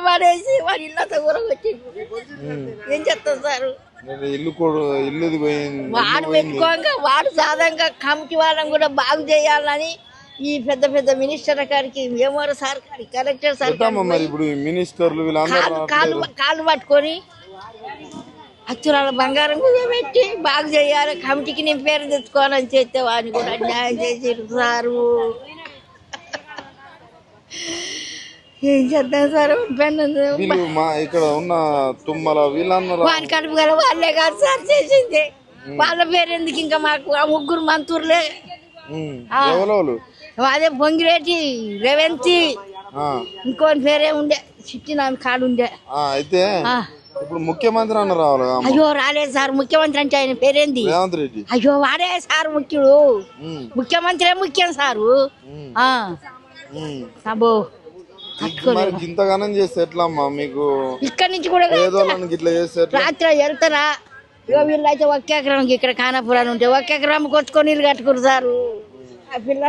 మానేసి వాడి ఇల్లంతా ఊరకొచ్చి ఏం చేస్తాం సార్? ఇల్లు పోయింది. వాడు పెట్టుకోగా వాడు సాధారణంగా కమిటీ వాళ్ళని కూడా బాగు చేయాలని ఈ పెద్ద పెద్ద మినిస్టర్ గారికి, ఎంఆర్ సార్ గారికి, కలెక్టర్ సార్ మరి ఇప్పుడు మినిస్టర్లు కాళ్ళు పట్టుకొని అచ్చురాల బంగారం కూడా పెట్టి బాగు చేయాలి, కమిటీకి నేను పేరు తెచ్చుకోవాలని చేస్తే వాడిని కూడా న్యాయం చేసారు సారు. ఏం చేద్దాం సార్? ఇక్కడ ఉన్న తుమ్మల వీళ్ళందరూ వాని కడుపు గల వాళ్ళే కాదు సార్ చేసింది. వాళ్ళ పేరు ఎందుకు? ఇంకా మాకు ఆ ముగ్గురు మంత్రులే. అదే పొంగిరెడ్డి, రేవంతి, ఇంకోని పేరే ఉండే చిట్టిన కాడు ఉండే. అయితే ఇప్పుడు ముఖ్యమంత్రి అన్న రావాలి. అయ్యో రాలేదు సార్. ముఖ్యమంత్రి అంటే ఆయన పేరేంది? రేవంత్ రెడ్డి. అయ్యో వాడే సార్ ముఖ్యుడు. ముఖ్యమంత్రి ముఖ్యం సారు. అబ్బో ఇంతగానం చేస్తే ఎట్లమ్మా మీకు? ఇక్కడ నుంచి కూడా ఇట్లా చేస్తే రాత్రి వెళ్తారా? ఇగో వీళ్ళు అయితే ఒక్క ఎకరం ఇక్కడ కానాపురాలు ఉంటే ఒక్క ఎకరం కొట్టుకొని నీళ్ళు కట్టుకురు సారు. ఆ పిల్ల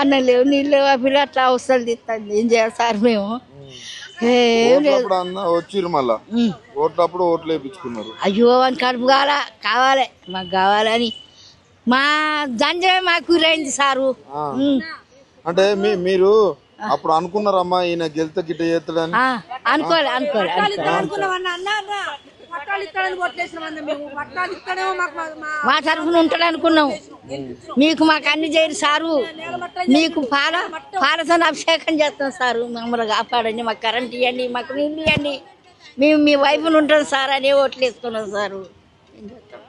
అన్నం లేవు, నీళ్ళు లేవు. ఆ పిల్ల అట్లా అవసరాలు తీస్తుంది. ఏం చేయాలి సార్? మేము వచ్చిర్రు మళ్ళా ఓట్లప్పుడు ఓట్లు వేయించుకున్నారు. అయ్యో అని కడుపు కావాలి మాకు కావాలని మా జంజమే మాకు గురైంది సారు. అంటే మీరు అప్పుడు అనుకున్నారమ్మా ఈయన గెలితే గిట్ట చేస్తాడని? అనుకోవాలి మా తరఫున ఉంటాడు అనుకున్నాం. మీకు మాకు అన్ని చేయరు సారు. మీకు పాలతో అభిషేకం చేస్తాం సారు. మమ్మల్ని కాపాడండి, మాకు కరెంట్ ఇవ్వండి, మాకు నీళ్ళు ఇవ్వండి, మేము మీ వైపున ఉంటాం సార్ అని ఓట్లు వేసుకున్నాం సారు. ఏం చేస్తాం?